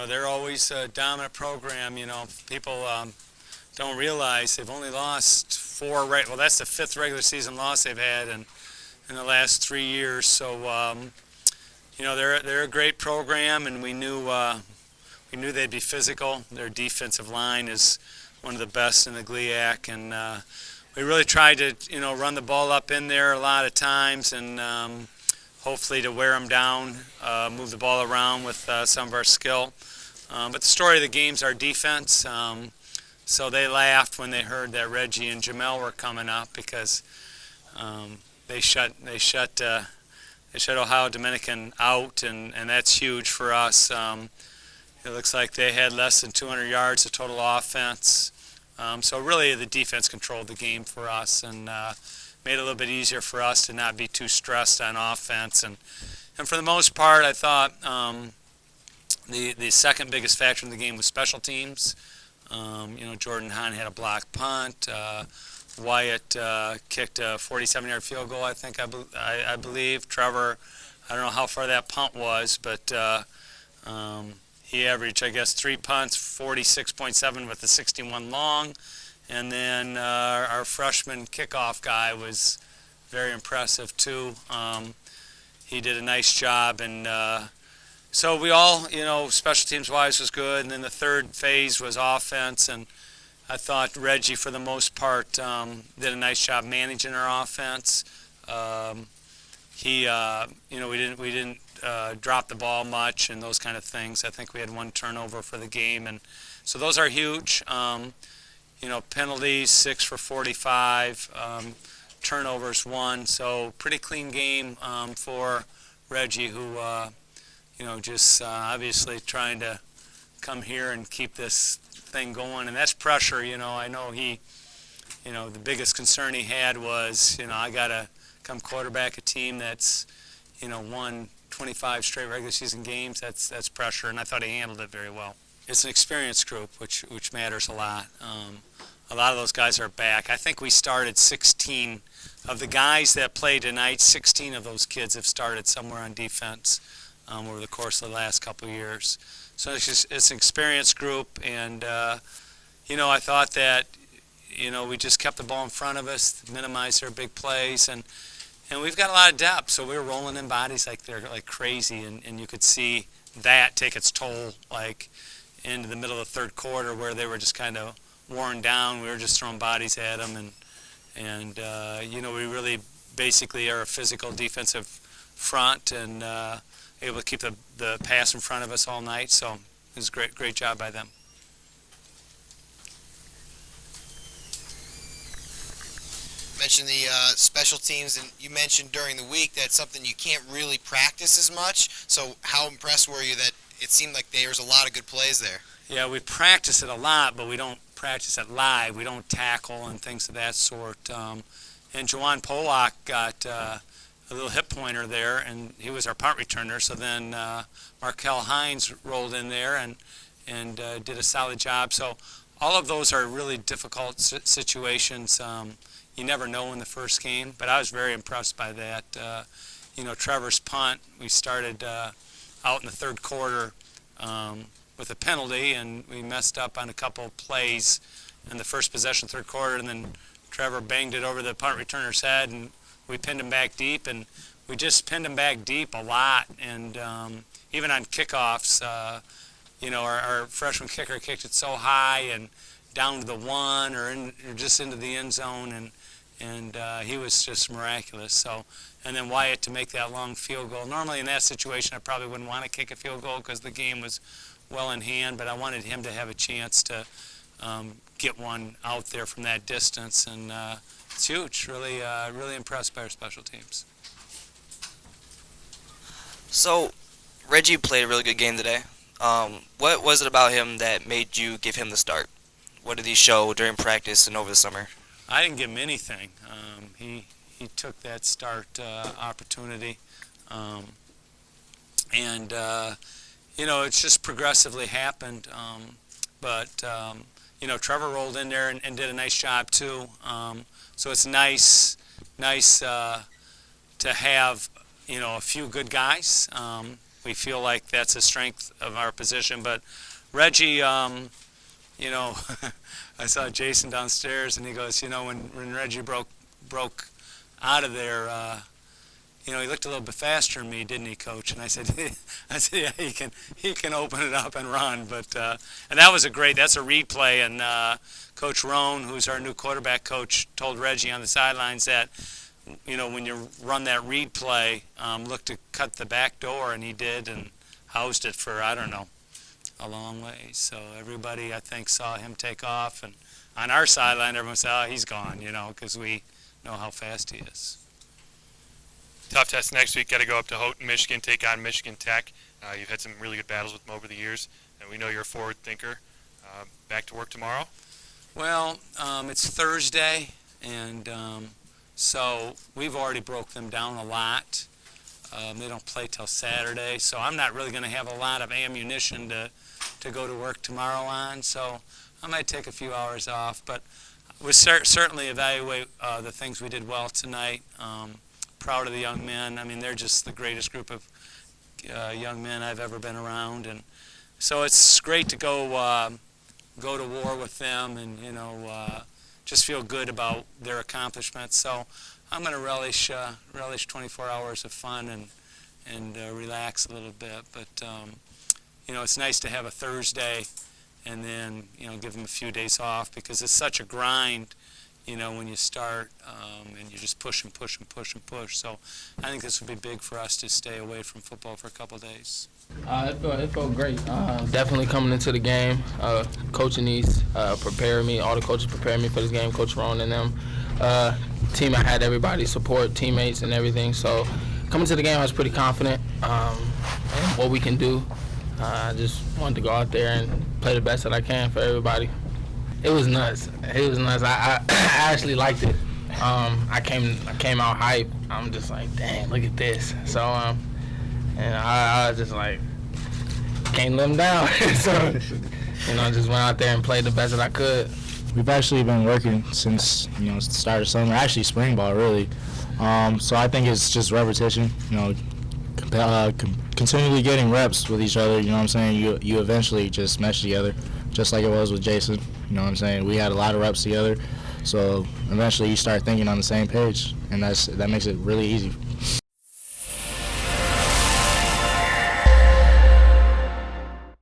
they're always a dominant program. People don't realize they've only lost well, that's the 5th regular season loss they've had in the last 3 years. So, they're a great program, and we knew they'd be physical. Their defensive line is one of the best in the GLIAC, and we really tried to, run the ball up in there a lot of times, and hopefully to wear them down, move the ball around with some of our skill. But the story of the game's our defense. So they laughed when they heard that Reggie and Jamel were coming up, because they shut Ohio Dominican out, and that's huge for us. It looks like they had less than 200 yards of total offense. So really the defense controlled the game for us, and made it a little bit easier for us to not be too stressed on offense. And for the most part, I thought the second biggest factor in the game was special teams. Jordan Hahn had a blocked punt. Wyatt kicked a 47-yard field goal, I believe. Trevor, I don't know how far that punt was, but he averaged, 3 punts, 46.7 with the 61 long. And then our freshman kickoff guy was very impressive too. He did a nice job, and so we all, special teams wise was good. And then the third phase was offense, and I thought Reggie, for the most part, did a nice job managing our offense. We didn't drop the ball much and those kind of things. I think we had 1 turnover for the game, and so those are huge. Penalties 6 for 45, turnovers 1. So pretty clean game for Reggie, who just obviously trying to come here and keep this thing going, and that's pressure. I know he, the biggest concern he had was, I gotta come quarterback a team that's, won 25 straight regular season games. That's pressure, and I thought he handled it very well. It's an experienced group, which matters a lot. A lot of those guys are back. I think we started 16 of the guys that played tonight. 16 of those kids have started somewhere on defense over the course of the last couple of years. So it's an experienced group, and I thought that we just kept the ball in front of us, minimized their big plays, and we've got a lot of depth. So we were rolling in bodies like crazy, and you could see that take its toll into the middle of the third quarter, where they were just kind of worn down. We were just throwing bodies at them, and we really basically are a physical defensive front, and able to keep the pass in front of us all night. So it was a great job by them. Mentioned the special teams, and you mentioned during the week that's something you can't really practice as much. So how impressed were you that it seemed like there was a lot of good plays there? Yeah, we practice it a lot, but we don't practice it live. We don't tackle and things of that sort. And Juwan Pollock got a little hip pointer there, and he was our punt returner. So then Markel Hines rolled in there and did a solid job. So all of those are really difficult situations. You never know in the first game, but I was very impressed by that. Trevor's punt, we started out in the third quarter with a penalty, and we messed up on a couple of plays in the first possession, third quarter, and then Trevor banged it over the punt returner's head, and we pinned him back deep, and we just pinned him back deep a lot. And even on kickoffs, our freshman kicker kicked it so high and down to the 1 or just into the end zone, and he was just miraculous. So, and then Wyatt to make that long field goal. Normally in that situation, I probably wouldn't want to kick a field goal because the game was well in hand, but I wanted him to have a chance to get one out there from that distance, and it's huge. Really impressed by our special teams. So, Reggie played a really good game today. What was it about him that made you give him the start? What did he show during practice and over the summer? I didn't give him anything. He took that start opportunity, and it's just progressively happened. But Trevor rolled in there and did a nice job too. So it's nice to have a few good guys. we feel like that's a strength of our position. But Reggie, you know, I saw Jason downstairs, and he goes, you know, when Reggie broke out of there, you know, he looked a little bit faster than me, didn't he, Coach? And I said, yeah, he can open it up and run. But and that's a read play, and Coach Roan, who's our new quarterback coach, told Reggie on the sidelines that, you know, when you run that read play, look to cut the back door, and he did, and housed it for, I don't know, a long way. So everybody, I think, saw him take off, and on our sideline, everyone said, oh, he's gone, you know, because we know how fast he is. Tough test next week. Got to go up to Houghton, Michigan, take on Michigan Tech. You've had some really good battles with them over the years, and we know you're a forward thinker. Back to work tomorrow? Well, it's Thursday, and so we've already broke them down a lot. They don't play till Saturday, so I'm not really going to have a lot of ammunition to go to work tomorrow on, so I might take a few hours off, but we'll certainly evaluate the things we did well tonight. Proud of the young men. I mean, they're just the greatest group of young men I've ever been around, and so it's great to go to war with them, and you know, just feel good about their accomplishments. So I'm going to relish 24 hours of fun and relax a little bit. But you know, it's nice to have a Thursday, and then you know, give them a few days off, because it's such a grind. You know, when you start and you just push and push and push and push. So I think this would be big for us to stay away from football for a couple of days. It felt great. Definitely coming into the game. Coach Annese prepared me. All the coaches prepared me for this game. Coach Roan and them. Team, I had everybody support, teammates and everything. So coming to the game, I was pretty confident in what we can do. I just wanted to go out there and play the best that I can for everybody. It was nuts. It was nuts. I actually liked it. I came out hype. I'm just like, dang, look at this. So and I was just like, can't let them down. So you know, just went out there and played the best that I could. We've actually been working since, you know, the start of summer. Actually, spring ball really. So I think it's just repetition. You know, continually getting reps with each other. You know what I'm saying? You eventually just mesh together, just like it was with Jason. You know what I'm saying? We had a lot of reps together, so eventually you start thinking on the same page, and that makes it really easy.